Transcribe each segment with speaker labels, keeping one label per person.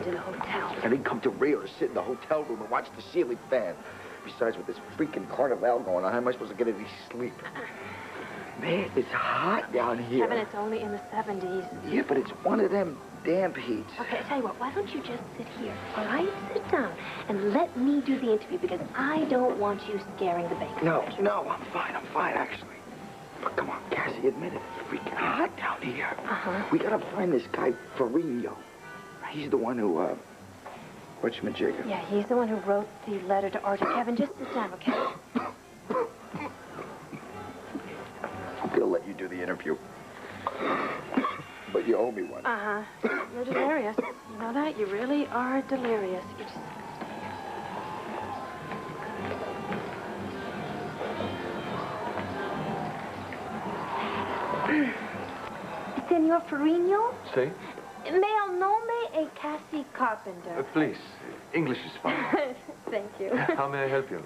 Speaker 1: in a hotel.
Speaker 2: I didn't come to Rio to sit in the hotel room and watch the ceiling fan. Besides, with this freaking carnival going on, how am I supposed to get any sleep? Man, it's hot down here.
Speaker 1: Kevin, it's only in the 70s.
Speaker 2: Yeah, but it's one of them damp heats.
Speaker 1: Okay, I tell you what, why don't you just sit here, all right? Sit down and let me do the interview because I don't want you scaring the bacon.
Speaker 2: No, I'm fine, actually. But come on, Cassie, admit it. It's freaking hot down here.
Speaker 1: Uh-huh.
Speaker 2: We gotta find this guy, Farino. He's the one who, whatchamajigger.
Speaker 1: Yeah, he's the one who wrote the letter to Archie. Kevin, just sit down, okay?
Speaker 2: I'm gonna let you do the interview. But you owe me one.
Speaker 1: Uh-huh. You're delirious. You know that? You really are delirious. You just... Senor Farino?
Speaker 3: See?
Speaker 1: Me el nome e Cassie Carpenter.
Speaker 3: Please, English is fine.
Speaker 1: Thank you.
Speaker 3: How may I help you?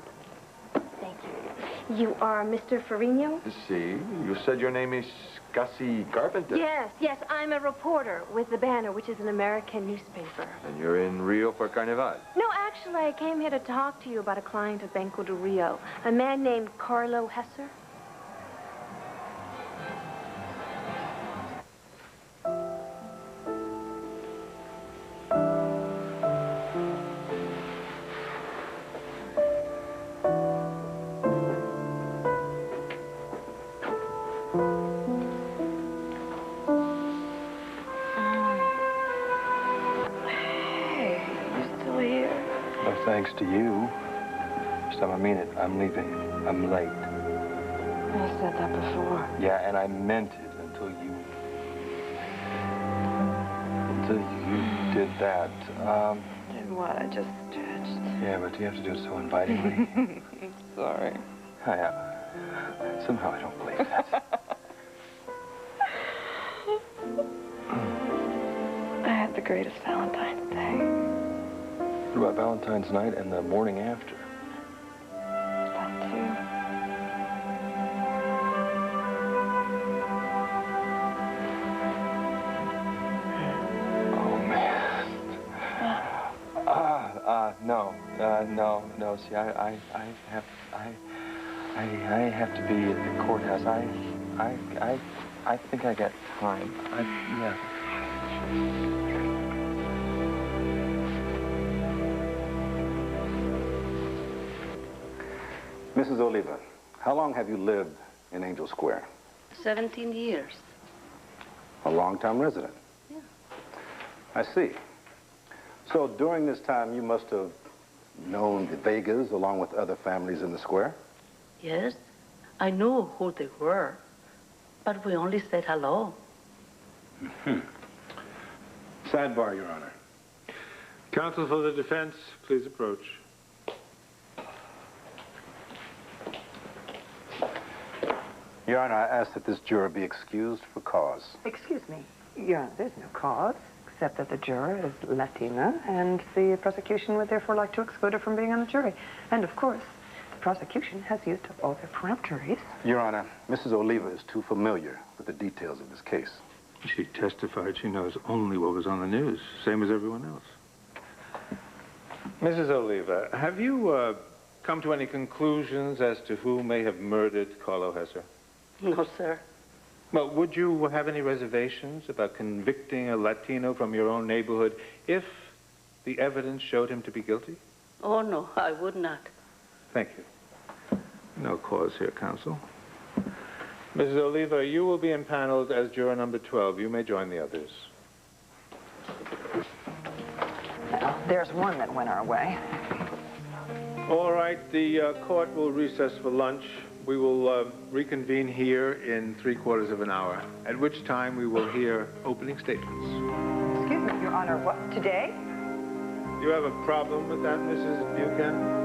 Speaker 1: Thank you. You are Mr. Farino?
Speaker 3: See, you said your name is Cassie Carpenter.
Speaker 1: Yes, I'm a reporter with the Banner, which is an American newspaper.
Speaker 3: And you're in Rio for Carnival?
Speaker 1: No, actually, I came here to talk to you about a client of Banco de Rio, a man named Carlo Hesser.
Speaker 4: Thanks to you. So I mean it. I'm leaving. I'm late.
Speaker 1: I said that before.
Speaker 4: Yeah, and I meant it until you did that.
Speaker 1: Did what? I just stretched.
Speaker 4: Yeah, but you have to do it so invitingly.
Speaker 1: I'm sorry.
Speaker 4: Somehow I don't believe that.
Speaker 1: I had the greatest Valentine's Day.
Speaker 4: What about Valentine's night and the morning after?
Speaker 1: That too.
Speaker 4: Oh, man. No. See, I have to be at the courthouse. I think I got time. Yeah.
Speaker 5: Mrs. Oliva, how long have you lived in Angel Square?
Speaker 6: 17 years.
Speaker 5: A long-time resident?
Speaker 6: Yeah.
Speaker 5: I see. So during this time, you must have known the Vegas along with other families in the square?
Speaker 6: Yes, I knew who they were, but we only said hello.
Speaker 5: Sidebar, Your Honor.
Speaker 7: Counsel for the defense, please approach.
Speaker 5: Your Honor, I ask that this juror be excused for cause.
Speaker 8: Excuse me. Your Honor, there's no cause, except that the juror is Latina, and the prosecution would therefore like to exclude her from being on the jury. And, of course, the prosecution has used up all their peremptories.
Speaker 5: Your Honor, Mrs. Oliva is too familiar with the details of this case.
Speaker 7: She testified she knows only what was on the news, same as everyone else. Mrs. Oliva, have you come to any conclusions as to who may have murdered Carlo Hesser?
Speaker 6: No, sir.
Speaker 7: Well, would you have any reservations about convicting a Latino from your own neighborhood if the evidence showed him to be guilty?
Speaker 6: Oh, no, I would not.
Speaker 7: Thank you. No cause here, counsel. Mrs. Oliva, you will be impaneled as juror number 12. You may join the others.
Speaker 8: Well, there's one that went our way.
Speaker 7: All right, the court will recess for lunch. We will reconvene here in 3/4 of an hour, at which time we will hear opening statements.
Speaker 8: Excuse me, Your Honor, what, today?
Speaker 7: You have a problem with that, Mrs. Buchanan?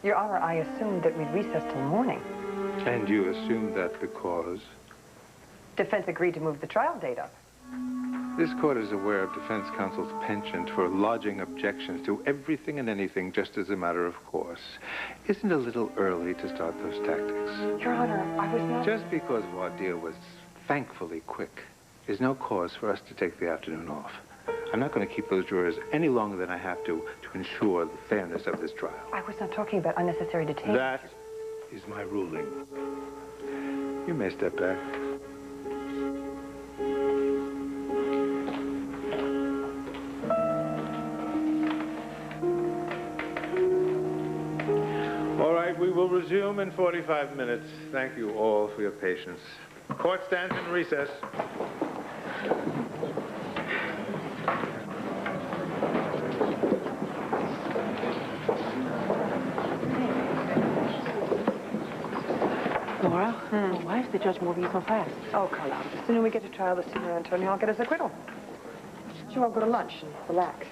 Speaker 8: Your Honor, I assumed that we'd recess till morning.
Speaker 7: And you assumed that because?
Speaker 8: Defense agreed to move the trial date up.
Speaker 7: This court is aware of defense counsel's penchant for lodging objections to everything and anything just as a matter of course. Isn't it a little early to start those tactics?
Speaker 8: Your Honor, I was not...
Speaker 7: Just because voir dire was thankfully quick is no cause for us to take the afternoon off. I'm not going to keep those jurors any longer than I have to ensure the fairness of this trial.
Speaker 8: I was not talking about unnecessary detainment.
Speaker 7: That is my ruling. You may step back. All right, we will resume in 45 minutes. Thank you all for your patience. Court stands in recess.
Speaker 9: Laura, why is the judge moving so fast?
Speaker 8: Oh, Carla, the sooner we get to trial, the sooner Antonio will get his acquittal. Sure, I'll go to lunch and relax.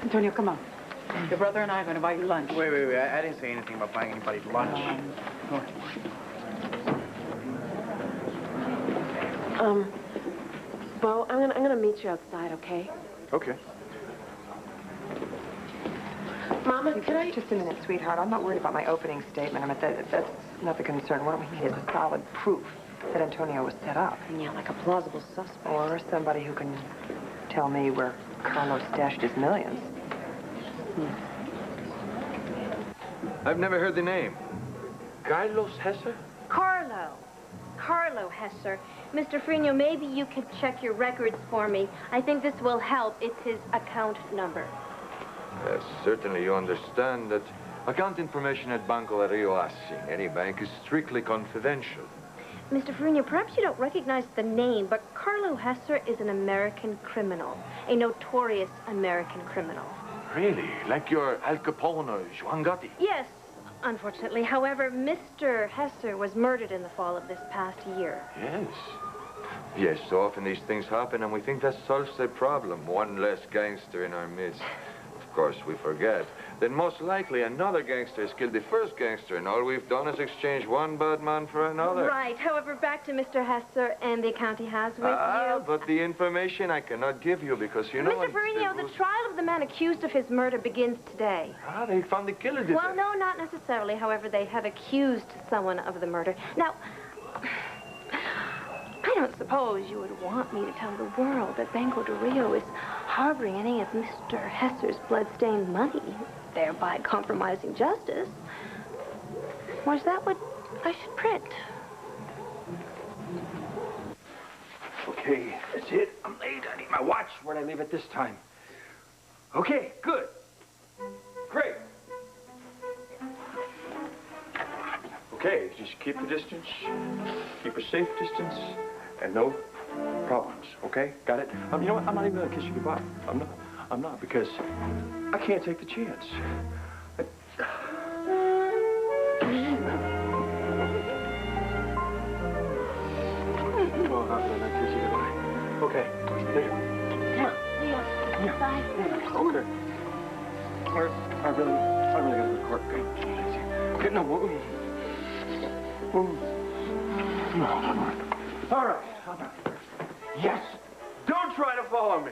Speaker 9: Antonio, come on. Your brother and I are going to buy you lunch.
Speaker 10: Wait. I didn't say anything about buying anybody lunch.
Speaker 9: Go on.
Speaker 1: Bo, I'm gonna meet you outside, okay?
Speaker 3: Okay.
Speaker 1: Mama, can I...
Speaker 8: Just a minute, sweetheart. I'm not worried about my opening statement. I mean, that's not the concern. What we need is solid proof that Antonio was set up.
Speaker 1: Yeah, like a plausible suspect.
Speaker 8: Or somebody who can tell me where Carlos stashed his millions.
Speaker 3: I've never heard the name. Carlos Hesser?
Speaker 1: Carlo Hesser. Mr. Freno, maybe you could check your records for me. I think this will help. It's his account number.
Speaker 3: Yes, certainly you understand that account information at Banco de Rio Assi, any bank, is strictly confidential.
Speaker 1: Mr. Freno, perhaps you don't recognize the name, but Carlo Hesser is an American criminal, a notorious American criminal.
Speaker 3: Really? Like your Al Capone or Juan Gotti?
Speaker 1: Yes, unfortunately. However, Mr. Hesser was murdered in the fall of this past year.
Speaker 3: Yes. Yes, so often these things happen, and we think that solves the problem. One less gangster in our midst. Of course, we forget. Then most likely another gangster has killed the first gangster, and all we've done is exchange one bad man for another.
Speaker 1: Right. However, back to Mr. Hesser and the account he has with you.
Speaker 3: But the information I cannot give you because, you know...
Speaker 1: Mr. Freno, the trial of the man accused of his murder begins today.
Speaker 3: Ah, they found the killer, did
Speaker 1: Well,
Speaker 3: they?
Speaker 1: no, not necessarily. However, they have accused someone of the murder. Now, I don't suppose you would want me to tell the world that Banco de Rio is harboring any of Mr. Hesser's blood-stained money, thereby compromising justice. Or is that what I should print?
Speaker 2: Okay, that's it. I'm late. I need my watch. Where'd I leave it this time? Okay, good. Great.
Speaker 4: Okay, just keep the distance, keep a safe distance, and no problems, okay? Got it? You know what? I'm not even gonna kiss you goodbye. I'm not, because I can't take the chance. Oh, how could I not kiss you goodbye? Okay, there.
Speaker 1: Come on, Leo. Inside first.
Speaker 4: Okay. I really gotta go to court. Okay, no, no.
Speaker 2: All right. Yes. Don't try to follow me.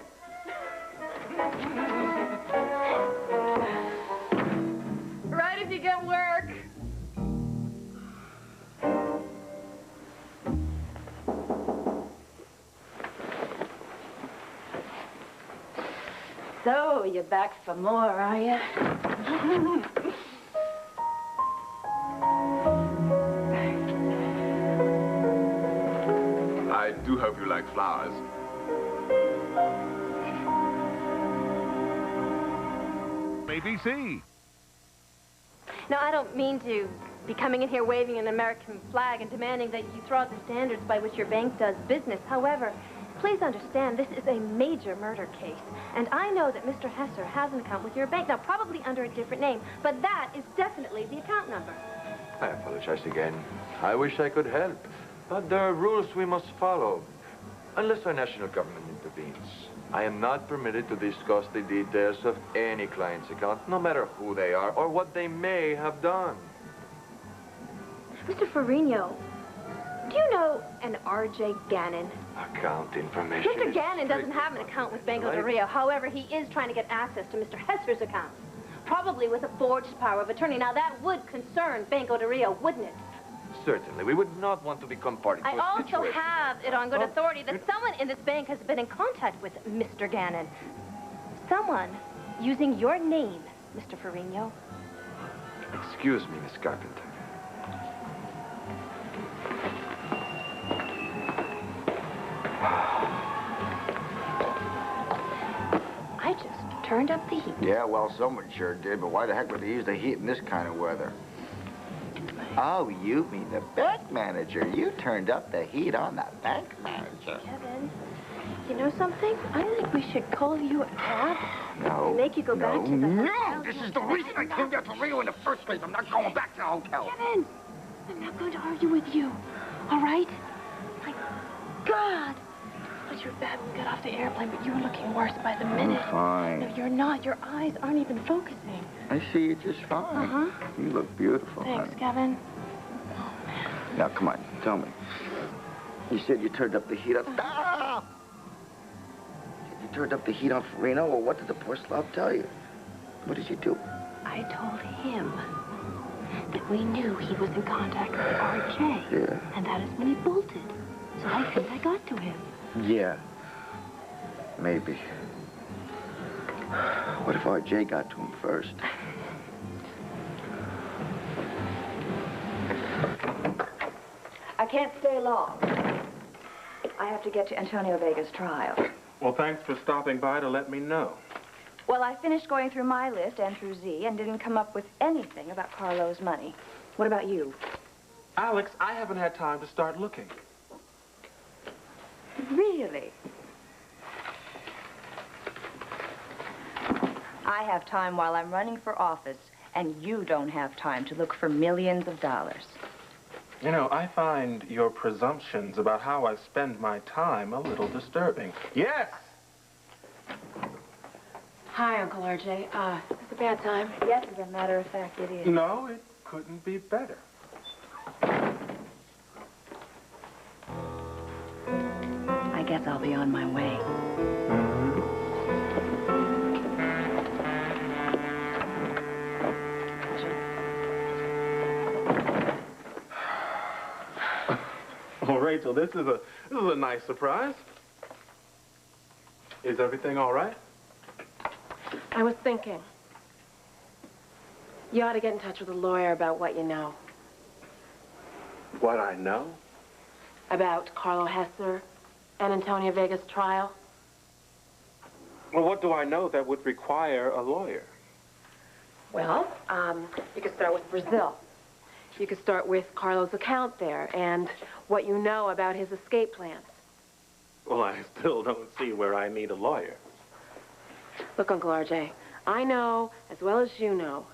Speaker 1: Right if you get work.
Speaker 6: So, you're back for more, are you?
Speaker 3: I do hope you like flowers.
Speaker 11: ABC.
Speaker 1: Now, I don't mean to be coming in here waving an American flag and demanding that you throw out the standards by which your bank does business. However, please understand, this is a major murder case. And I know that Mr. Hesser has an account with your bank. Now, probably under a different name, but that is definitely the account number.
Speaker 3: I apologize again. I wish I could help. But there are rules we must follow. Unless our national government intervenes. I am not permitted to discuss the details of any client's account, no matter who they are or what they may have done.
Speaker 1: Mr. Ferrigno, do you know an R.J. Gannon?
Speaker 3: Account information.
Speaker 1: Mr. Gannon doesn't have an account with Banco de Rio. However, he is trying to get access to Mr. Hesser's account, probably with a forged power of attorney. Now, that would concern Banco de Rio, wouldn't it?
Speaker 3: Certainly. We would not want to become party to
Speaker 1: I
Speaker 3: a
Speaker 1: also
Speaker 3: situation.
Speaker 1: have it on good authority that someone in this bank has been in contact with Mr. Gannon. Someone using your name, Mr. Ferrigno.
Speaker 3: Excuse me, Miss Carpenter.
Speaker 1: I just turned up the heat.
Speaker 2: Yeah, well, someone sure did, but why the heck would they use the heat in this kind of weather? Oh, you mean the bank manager. You turned up the heat on the bank manager.
Speaker 1: Kevin, you know something? I think we should call you a cab and make you go back to the hotel.
Speaker 2: No, this is the reason I came down to Rio in the first place. I'm not going back to the hotel.
Speaker 1: Kevin, I'm not going to argue with you, all right? My God. But you're bad when we got off the airplane, but you were looking worse by the minute.
Speaker 2: I'm fine.
Speaker 1: No, you're not. Your eyes aren't even focusing.
Speaker 2: I see you just fine.
Speaker 1: Uh-huh.
Speaker 2: You look beautiful,
Speaker 1: Thanks,
Speaker 2: honey.
Speaker 1: Kevin. Oh, man.
Speaker 2: Now, come on, tell me. You said you turned up the heat on... Ah! You turned up the heat on Farino, or what did the poor slob tell you? What did you do?
Speaker 1: I told him that we knew he was in contact with RJ.
Speaker 2: Yeah.
Speaker 1: And that is when he bolted. So I think I got to him.
Speaker 2: Yeah. Maybe. What if RJ got to him first?
Speaker 11: I can't stay long. I have to get to Antonio Vega's trial.
Speaker 4: Well, thanks for stopping by to let me know.
Speaker 11: Well, I finished going through my list and through Z and didn't come up with anything about Carlo's money. What about you?
Speaker 4: Alex, I haven't had time to start looking.
Speaker 11: Really? I have time while I'm running for office, and you don't have time to look for millions of dollars.
Speaker 4: You know, I find your presumptions about how I spend my time a little disturbing. Yes!
Speaker 1: Hi, Uncle RJ. Is this a bad time?
Speaker 11: Yes, as a matter of fact, it is.
Speaker 4: No, it couldn't be better.
Speaker 11: I guess I'll be on my way.
Speaker 4: Well, Rachel, this is a nice surprise. Is everything all right?
Speaker 1: I was thinking. You ought to get in touch with a lawyer about what you know.
Speaker 4: What I know?
Speaker 1: About Carlo Hesser and Antonio Vega's trial.
Speaker 4: Well, what do I know that would require a lawyer?
Speaker 1: Well, you could start with Brazil. You could start with Carlo's account there and what you know about his escape plans.
Speaker 4: Well, I still don't see where I need a lawyer.
Speaker 1: Look, Uncle RJ, I know, as well as you know,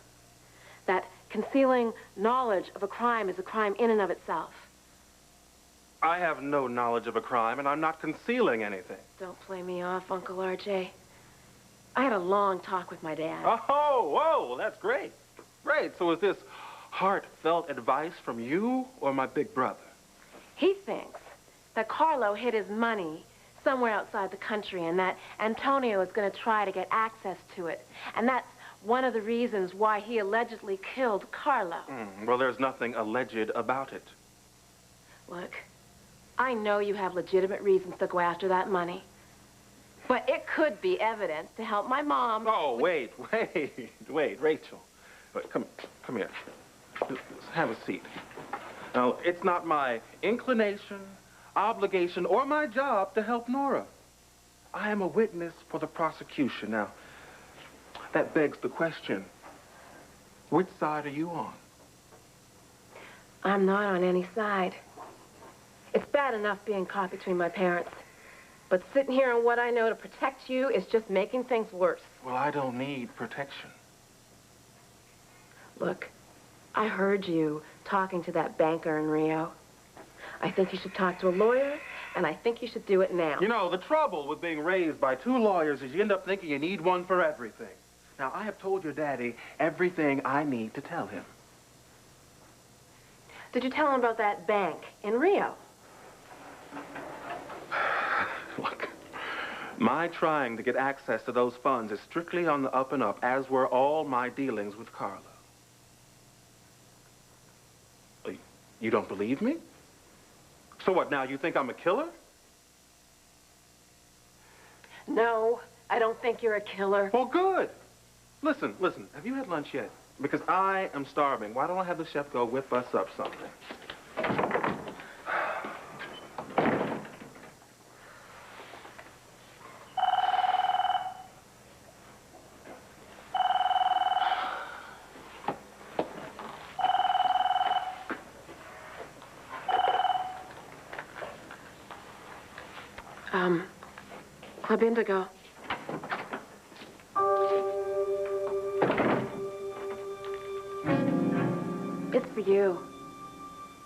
Speaker 1: that concealing knowledge of a crime is a crime in and of itself.
Speaker 4: I have no knowledge of a crime, and I'm not concealing anything.
Speaker 1: Don't play me off, Uncle RJ. I had a long talk with my dad.
Speaker 4: Oh, whoa, that's great. Great. So is this heartfelt advice from you or my big brother?
Speaker 1: He thinks that Carlo hid his money somewhere outside the country and that Antonio is going to try to get access to it. And that's one of the reasons why he allegedly killed Carlo.
Speaker 4: Well, there's nothing alleged about it.
Speaker 1: Look, I know you have legitimate reasons to go after that money. But it could be evidence to help my mom.
Speaker 4: Oh, wait, Rachel. Come here. Have a seat. Now, it's not my inclination, obligation, or my job to help Nora. I am a witness for the prosecution. Now, that begs the question, which side are you on?
Speaker 1: I'm not on any side. It's bad enough being caught between my parents. But sitting here on what I know to protect you is just making things worse.
Speaker 4: Well, I don't need protection.
Speaker 1: Look, I heard you talking to that banker in Rio. I think you should talk to a lawyer
Speaker 12: And I think you should do it now.
Speaker 13: You know, the trouble with being raised by two lawyers is you end up thinking you need one for everything. Now, I have told your daddy everything I need to tell him.
Speaker 12: Did you tell him about that bank in Rio?
Speaker 13: Look, my trying to get access to those funds is strictly on the up and up, as were all my dealings with Carla. You don't believe me? So what, now you think I'm a killer?
Speaker 12: No, I don't think you're a killer.
Speaker 13: Well, good. Listen, have you had lunch yet? Because I am starving. Why don't I have the chef go whip us up something?
Speaker 12: Club Indigo. It's for you.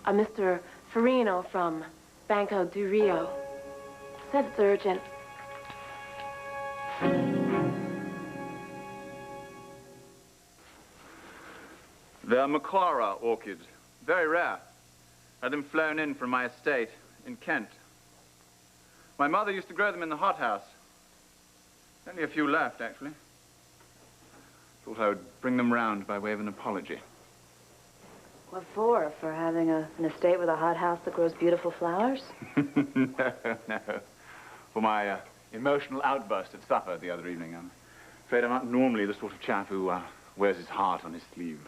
Speaker 12: Mr. Farino from Banco do Rio. Said it's urgent.
Speaker 14: They're Maclara orchids. Very rare. Had them flown in from my estate in Kent. My mother used to grow them in the hothouse. Only a few left, actually. Thought I would bring them round by way of an apology.
Speaker 11: What for? For having an estate with a hothouse that grows beautiful flowers?
Speaker 14: No. For my emotional outburst at supper the other evening. I'm afraid I'm not normally the sort of chap who wears his heart on his sleeve.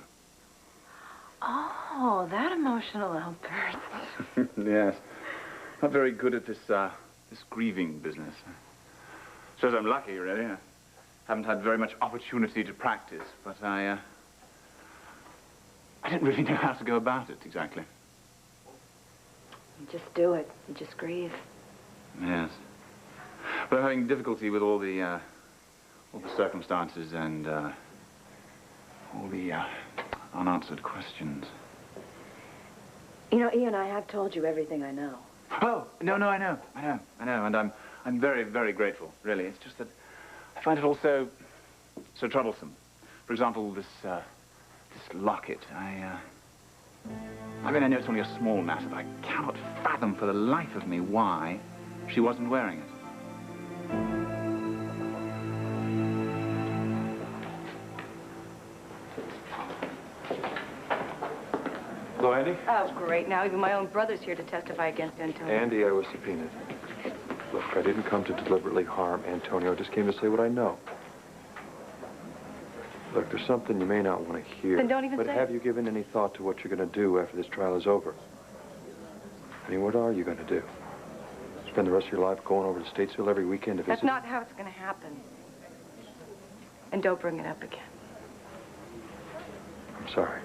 Speaker 11: Oh, that emotional outburst.
Speaker 14: Yes. Not very good at this grieving business. Shows I'm lucky, really. I haven't had very much opportunity to practice, but I didn't really know how to go about it, exactly.
Speaker 11: You just do it. You just grieve.
Speaker 14: Yes. But I'm having difficulty with all the circumstances and, all the, unanswered questions.
Speaker 11: You know, Ian, I have told you everything I know.
Speaker 14: Oh, no, I know, and I'm very, very grateful, really. It's just that I find it all so troublesome. For example, this locket. I mean, I know it's only a small matter, but I cannot fathom for the life of me why she wasn't wearing it.
Speaker 4: Hello, Andy?
Speaker 11: Oh, great. Now even my own brother's here to testify against Antonio.
Speaker 4: Andy, I was subpoenaed. Look, I didn't come to deliberately harm Antonio. I just came to say what I know. Look, there's something you may not want to hear.
Speaker 11: Then don't even
Speaker 4: but
Speaker 11: say
Speaker 4: have
Speaker 11: it.
Speaker 4: you given any thought to what you're going to do after this trial is over? I mean, what are you going to do? Spend the rest of your life going over to Statesville every weekend to visit?
Speaker 11: That's not how it's going to happen. And don't bring it up again.
Speaker 4: I'm sorry.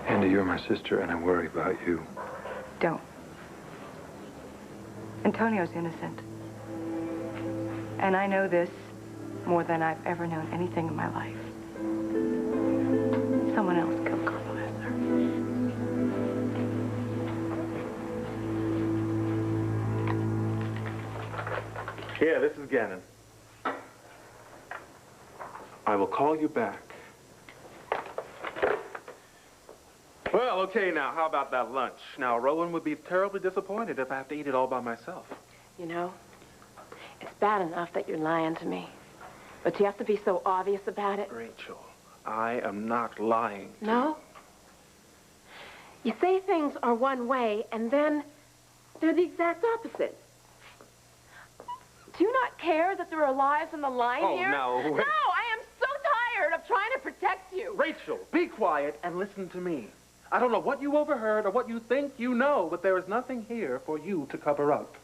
Speaker 4: Andy, you're my sister, and I worry about you.
Speaker 11: Don't. Antonio's innocent. And I know this more than I've ever known anything in my life. Someone else killed Carla Lesser.
Speaker 13: Here, this is Gannon. I will call you back. Well, okay, now, how about that lunch? Now, Rowan would be terribly disappointed if I have to eat it all by myself.
Speaker 12: You know, it's bad enough that you're lying to me. But you have to be so obvious about it.
Speaker 13: Rachel, I am not lying.
Speaker 12: No? You say things are one way, and then they're the exact opposite. Do you not care that there are lives on the line here?
Speaker 13: Oh, no.
Speaker 12: No, I am so tired of trying to protect you.
Speaker 13: Rachel, be quiet and listen to me. I don't know what you overheard or what you think you know, but there is nothing here for you to cover up.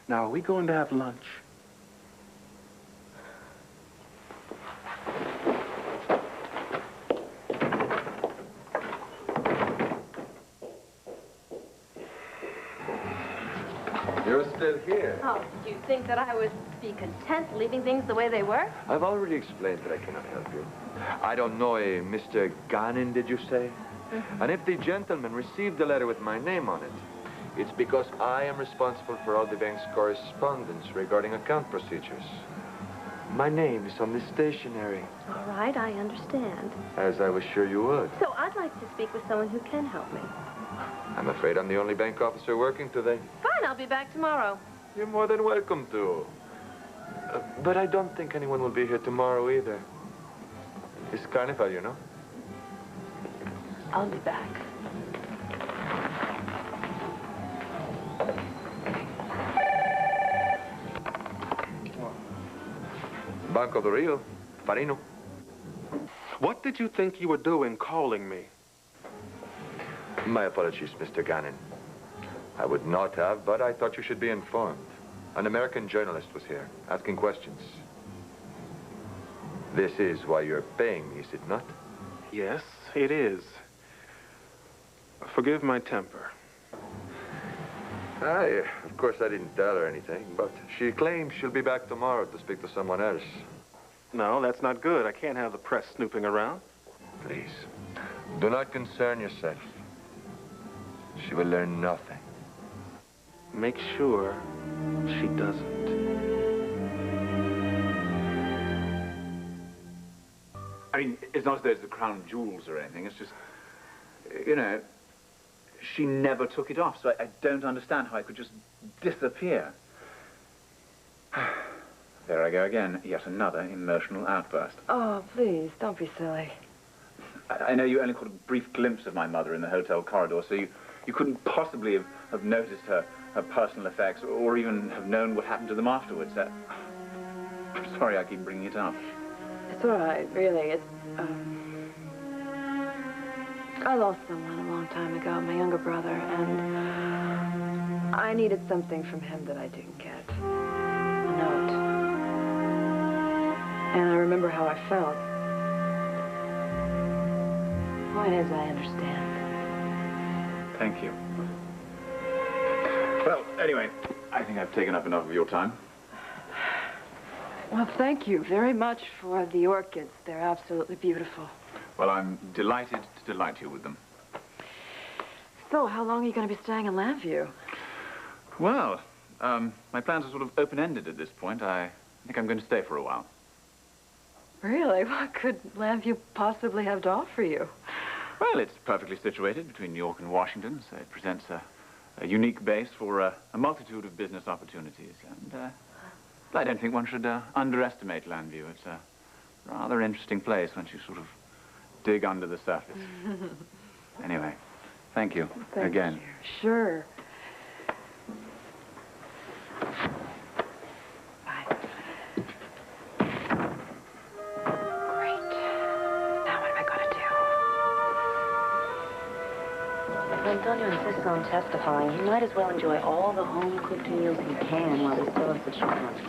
Speaker 13: Now, are we going to have lunch?
Speaker 3: You're still here.
Speaker 1: Oh, do you think that I would be content leaving things the way they were?
Speaker 3: I've already explained that I cannot help you. I don't know a Mr. Gannon, did you say? And if the gentleman received the letter with my name on it, It's because I am responsible for all the bank's correspondence regarding account procedures. My name is on the stationery.
Speaker 1: All right, I understand.
Speaker 3: As I was sure you would.
Speaker 1: So I'd like to speak with someone who can help me.
Speaker 3: I'm afraid I'm the only bank officer working today.
Speaker 1: Fine, I'll be back tomorrow.
Speaker 3: You're more than welcome to. But I don't think anyone will be here tomorrow either. It's Carnival, you know.
Speaker 1: I'll be back.
Speaker 3: Banco do Rio, Farino.
Speaker 13: What did you think you were doing calling me?
Speaker 3: My apologies, Mr. Gannon. I would not have, but I thought you should be informed. An American journalist was here, asking questions. This is why you're paying me, is it not?
Speaker 13: Yes, it is. Forgive my temper.
Speaker 3: Of course, I didn't tell her anything, but she claims she'll be back tomorrow to speak to someone else.
Speaker 13: No, that's not good. I can't have the press snooping around.
Speaker 3: Please, do not concern yourself. She will learn nothing.
Speaker 13: Make sure she doesn't.
Speaker 14: I mean, it's not as though it's the crown jewels or anything. It's just, you know, she never took it off, so I don't understand how it could just disappear. There I go again, yet another emotional outburst.
Speaker 11: Oh, please, don't be silly.
Speaker 14: I know you only caught a brief glimpse of my mother in the hotel corridor, so you couldn't possibly have noticed her personal effects or even have known what happened to them afterwards. I'm sorry I keep bringing it up.
Speaker 11: It's all right, really. It's, I lost someone a long time ago, my younger brother, and I needed something from him that I didn't get. A note. And I remember how I felt. Point is, I understand.
Speaker 14: Thank you. Well, anyway, I think I've taken up enough of your time.
Speaker 11: Well, thank you very much for the orchids. They're absolutely beautiful.
Speaker 14: Well, I'm delighted to delight you with them.
Speaker 11: So, how long are you going to be staying in Lambview?
Speaker 14: Well, my plans are sort of open-ended at this point. I think I'm going to stay for a while.
Speaker 11: Really? What could Lambview possibly have to offer you?
Speaker 14: Well, it's perfectly situated between New York and Washington, so it presents a unique base for a multitude of business opportunities. And I don't think one should underestimate Lambview. It's a rather interesting place once you sort of dig under the surface. Anyway, thank you again.
Speaker 11: You. Sure. Bye. Great. Now what am I going to do?
Speaker 15: If Antonio insists on testifying, he might as well enjoy all the home-cooked meals he can while he still has the chance.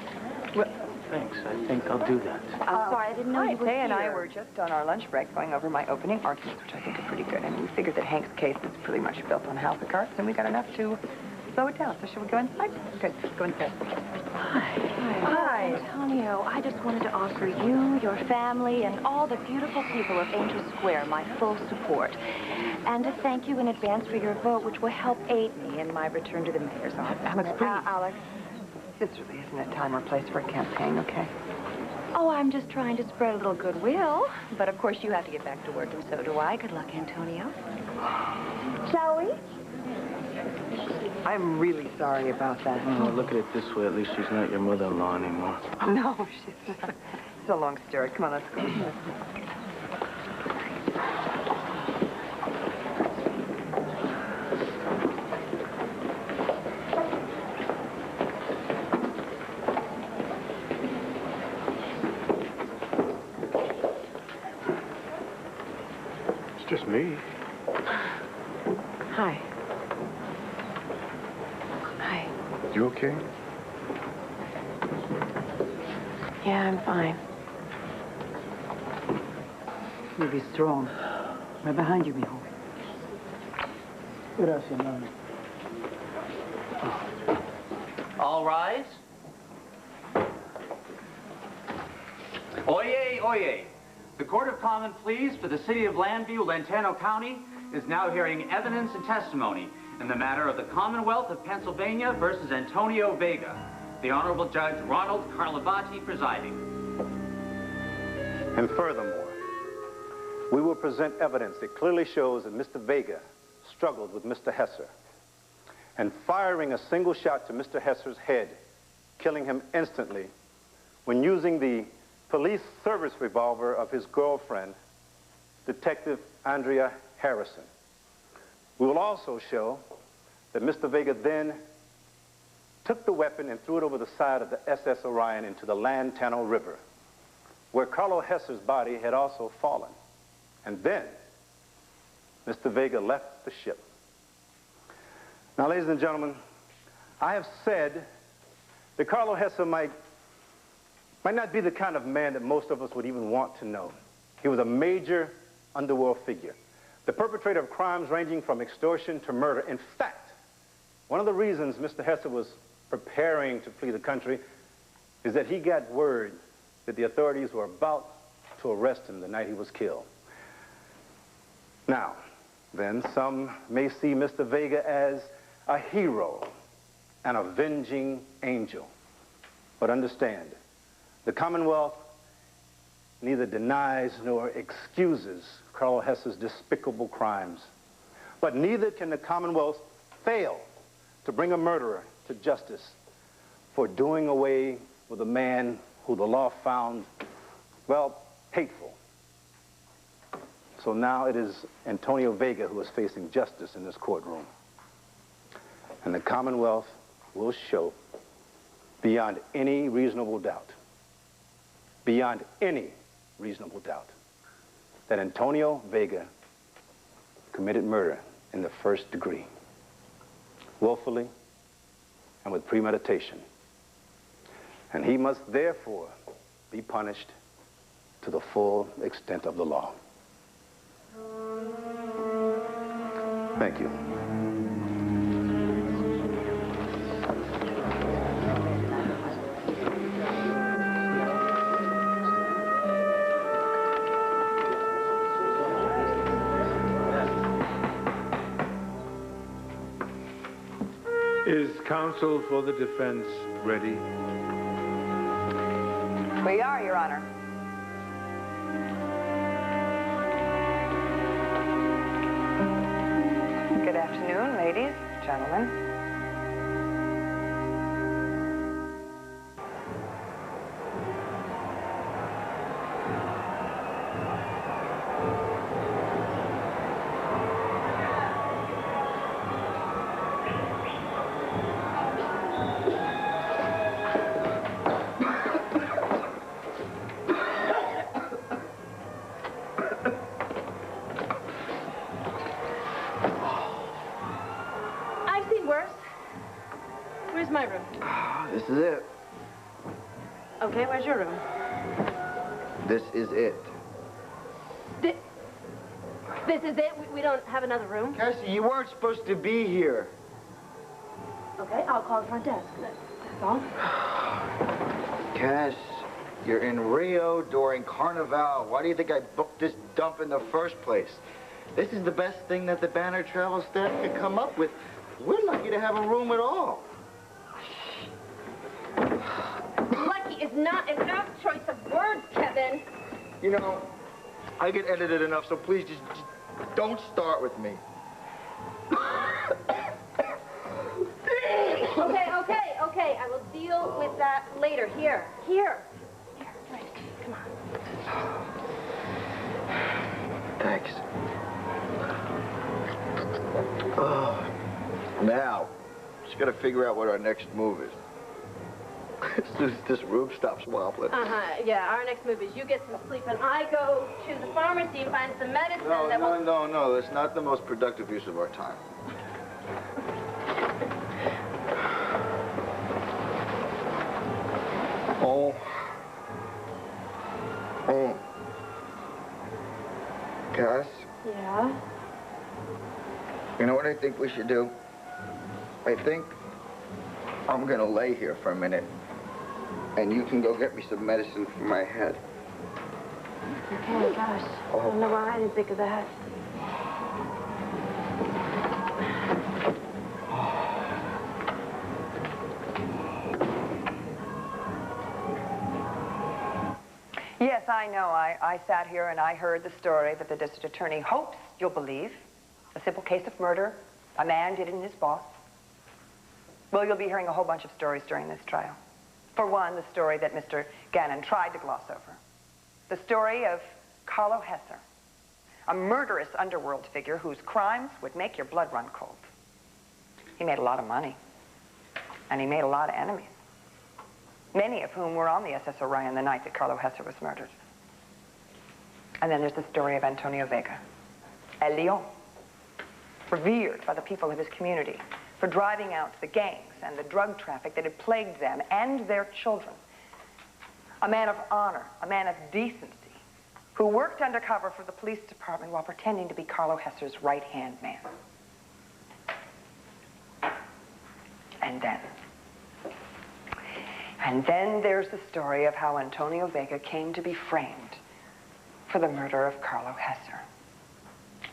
Speaker 10: Well, thanks. I think I'll do that.
Speaker 11: I'm sorry, I didn't know you were
Speaker 8: Tay and I
Speaker 11: here.
Speaker 8: were just on our lunch break going over my opening arguments, which I think are pretty good. And we figured that Hank's case is pretty much built on house of cards, and we got enough to slow it down. So shall we go inside? Good. Go inside.
Speaker 11: Hi.
Speaker 15: Antonio, I just wanted to offer you, your family, and all the beautiful people of Angel Square my full support. And to thank you in advance for your vote, which will help aid me in my return to the mayor's office.
Speaker 8: Alex, please. Alex, this really isn't a time or place for a campaign, okay?
Speaker 15: Oh, I'm just trying to spread a little goodwill. But of course, you have to get back to work, and so do I. Good luck, Antonio.
Speaker 11: Shall we?
Speaker 8: I'm really sorry about that.
Speaker 10: Oh, look at it this way. At least she's not your mother-in-law anymore.
Speaker 8: No, she's not. It's a long story. Come on, let's go.
Speaker 13: It's just me.
Speaker 11: Hi. Hi.
Speaker 2: You okay?
Speaker 11: Yeah, I'm fine.
Speaker 9: You be strong. Right behind you, mijo. Gracias, mami.
Speaker 10: All rise. Oyez, oyez. The Court of Common Pleas for the City of Lambview, Lantano County, is now hearing evidence and testimony in the matter of the Commonwealth of Pennsylvania versus Antonio Vega. The Honorable Judge Ronald Carlavati presiding.
Speaker 5: And furthermore, we will present evidence that clearly shows that Mr. Vega struggled with Mr. Hesser, and firing a single shot to Mr. Hesser's head, killing him instantly, when using the police service revolver of his girlfriend, Detective Andrea Harrison. We will also show that Mr. Vega then took the weapon and threw it over the side of the SS Orion into the Lantano River, where Carlo Hesser's body had also fallen. And then Mr. Vega left the ship. Now, ladies and gentlemen, I have said that Carlo Hesser might not be the kind of man that most of us would even want to know. He was a major underworld figure, the perpetrator of crimes ranging from extortion to murder. In fact, one of the reasons Mr. Hesser was preparing to flee the country is that he got word that the authorities were about to arrest him the night he was killed. Now, then, some may see Mr. Vega as a hero, an avenging angel. But understand, the Commonwealth neither denies nor excuses Carlo Hesser's despicable crimes. But neither can the Commonwealth fail to bring a murderer to justice for doing away with a man who the law found, well, hateful. So now it is Antonio Vega who is facing justice in this courtroom. And the Commonwealth will show, beyond any reasonable doubt, that Antonio Vega committed murder in the first degree, willfully and with premeditation. And he must therefore be punished to the full extent of the law. Thank you.
Speaker 7: Is counsel for the defense ready?
Speaker 8: We are, Your Honor. Good afternoon, ladies, gentlemen.
Speaker 1: Where's my room?
Speaker 2: This is it.
Speaker 1: Okay, where's your room?
Speaker 2: This is it.
Speaker 1: This is it? We don't have another room?
Speaker 2: Cassie, you weren't supposed to be here.
Speaker 1: Okay, I'll call the front desk. That's all.
Speaker 2: Cass, you're in Rio during Carnival. Why do you think I booked this dump in the first place? This is the best thing that the Banner travel staff could come up with. We're lucky to have a room at all.
Speaker 1: Lucky is not an apt choice of words, Kevin.
Speaker 2: You know, I get edited enough, so please just don't start with me.
Speaker 1: Okay. I will deal with that later. Here, right. Come on.
Speaker 2: Thanks. Now, just gotta figure out what our next move is. As soon as this room stops wobbling.
Speaker 1: Yeah, our next move is you get some sleep and I go to the pharmacy and find some medicine that will...
Speaker 2: No, that's not the most productive use of our time. Oh. Cass?
Speaker 1: Yeah?
Speaker 2: You know what I think we should do? I think I'm gonna lay here for a minute, and you can go get me some medicine for my head.
Speaker 1: Okay, gosh. I don't know why I didn't think of that.
Speaker 8: Yes, I know. I sat here and I heard the story that the district attorney hopes you'll believe. A simple case of murder. A man did it in his boss. Well, you'll be hearing a whole bunch of stories during this trial. For one, the story that Mr. Gannon tried to gloss over. The story of Carlo Hesser, a murderous underworld figure whose crimes would make your blood run cold. He made a lot of money, and he made a lot of enemies, many of whom were on the SS Orion the night that Carlo Hesser was murdered. And then there's the story of Antonio Vega, El Leon, revered by the people of his community for driving out the gangs and the drug traffic that had plagued them and their children. A man of honor, a man of decency, who worked undercover for the police department while pretending to be Carlo Hesser's right-hand man. And then there's the story of how Antonio Vega came to be framed for the murder of Carlo Hesser.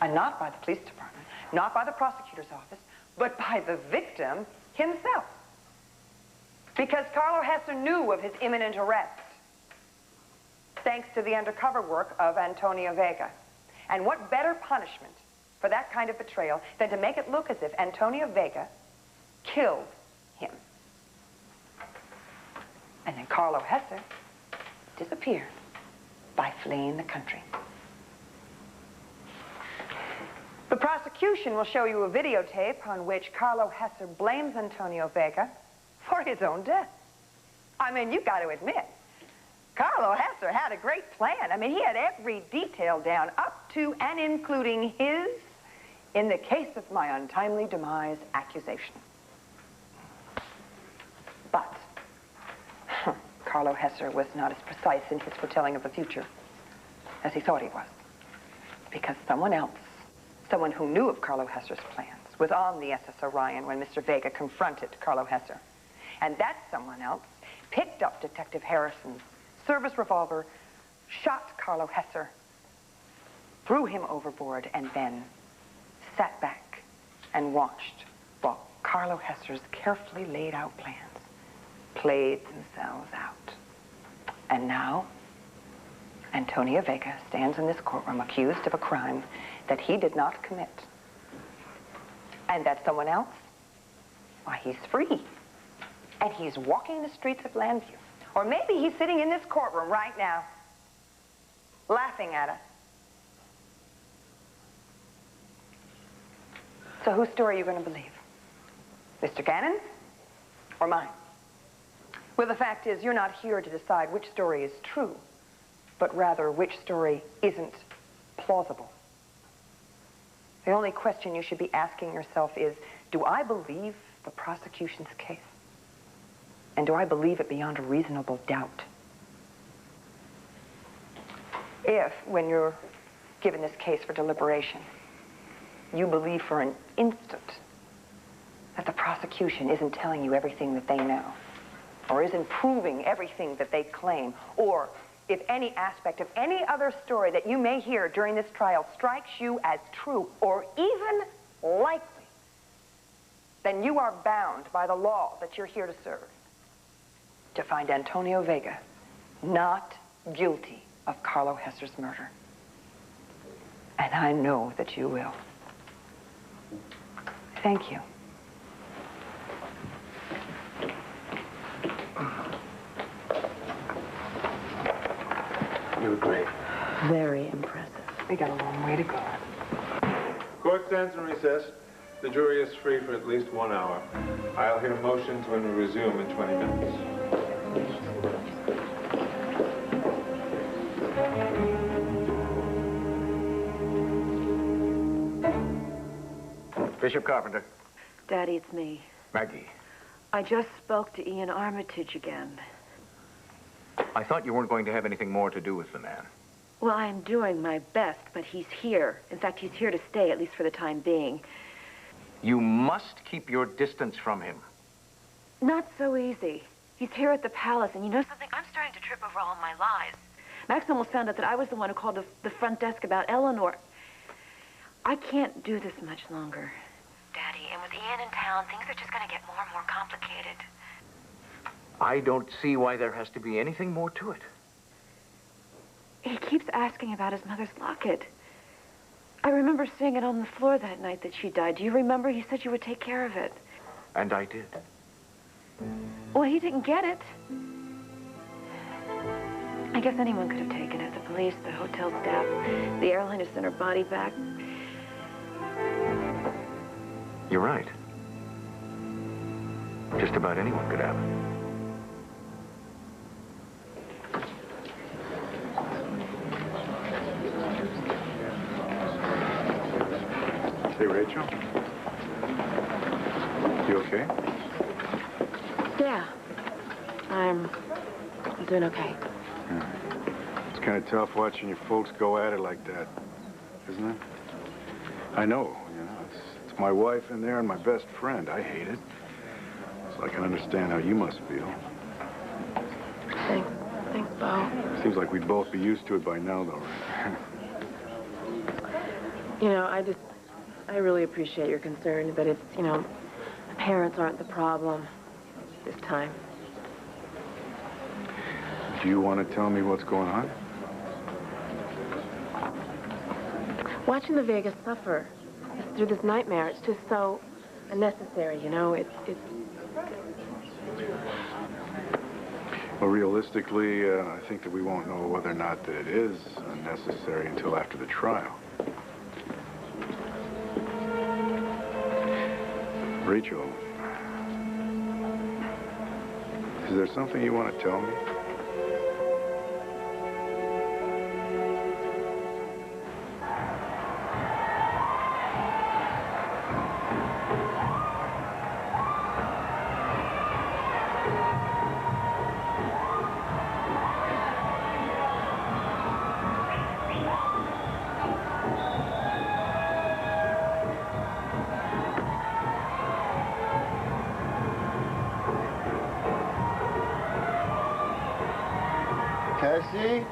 Speaker 8: And not by the police department, not by the prosecutor's office, but by the victim himself. Because Carlo Hesser knew of his imminent arrest, thanks to the undercover work of Antonio Vega. And what better punishment for that kind of betrayal than to make it look as if Antonio Vega killed him. And then Carlo Hesser disappeared by fleeing the country. The prosecution will show you a videotape on which Carlo Hesser blames Antonio Vega for his own death. I mean, you've got to admit, Carlo Hesser had a great plan. I mean, he had every detail down, up to and including his, in the case of my untimely demise accusation. But Carlo Hesser was not as precise in his foretelling of the future as he thought he was. Because someone else, someone who knew of Carlo Hesser's plans, was on the SS Orion when Mr. Vega confronted Carlo Hesser. And that someone else picked up Detective Harrison's service revolver, shot Carlo Hesser, threw him overboard, and then sat back and watched while Carlo Hesser's carefully laid out plans played themselves out. And now, Antonio Vega stands in this courtroom accused of a crime that he did not commit. And that someone else, why, he's free. And he's walking the streets of Llanview. Or maybe he's sitting in this courtroom right now, laughing at us. So whose story are you going to believe? Mr. Gannon's or mine? Well, the fact is, you're not here to decide which story is true, but rather which story isn't plausible. The only question you should be asking yourself is, do I believe the prosecution's case? And do I believe it beyond a reasonable doubt? If, when you're given this case for deliberation, you believe for an instant that the prosecution isn't telling you everything that they know, or isn't proving everything that they claim, or if any aspect of any other story that you may hear during this trial strikes you as true, or even likely, then you are bound by the law that you're here to serve to find Antonio Vega not guilty of Carlo Hesser's murder. And I know that you will. Thank you.
Speaker 7: You were great.
Speaker 6: Very impressive.
Speaker 8: We got a long way to go.
Speaker 7: Court stands in recess. The jury is free for at least 1 hour. I'll hear motions when we resume in 20 minutes.
Speaker 14: Bishop Carpenter.
Speaker 16: Daddy, it's me.
Speaker 14: Maggie.
Speaker 16: I just spoke to Ian Armitage again.
Speaker 14: I thought you weren't going to have anything more to do with the man.
Speaker 16: Well, I am doing my best, but he's here. In fact, he's here to stay, at least for the time being.
Speaker 14: You must keep your distance from him.
Speaker 16: Not so easy. He's here at the palace, and you know something? I'm starting to trip over all my lies. Max almost found out that I was the one who called the front desk about Eleanor. I can't do this much longer. Daddy, and with Ian in town, things are just going to get more and more complicated.
Speaker 14: I don't see why there has to be anything more to it.
Speaker 16: he keeps asking about his mother's locket. I remember seeing it on the floor that night that she died. Do you remember? He said you would take care of it.
Speaker 3: And I did.
Speaker 16: Well, he didn't get it. I guess anyone could have taken it. The police, the hotel staff, the airline has sent her body back.
Speaker 3: You're right. Just about anyone could have it.
Speaker 17: Hey, Rachel. You okay?
Speaker 12: Yeah. I'm doing okay.
Speaker 17: Yeah. It's kind of tough watching your folks go at it like that, isn't it? I know, you know, it's my wife in there and my best friend. I hate it. So I can understand how you must feel.
Speaker 12: Thanks. Thanks, Bo.
Speaker 17: Seems like we'd both be used to it by now, though, right?
Speaker 12: You know, I really appreciate your concern, but it's, you know, the parents aren't the problem this time.
Speaker 17: Do you want to tell me what's going on?
Speaker 12: Watching the Vegas suffer through this nightmare, it's just so unnecessary, you know? It's...
Speaker 17: Well, realistically, I think that we won't know whether or not that it is unnecessary until after the trial. Rachel, is there something you want to tell me?
Speaker 2: Cassie?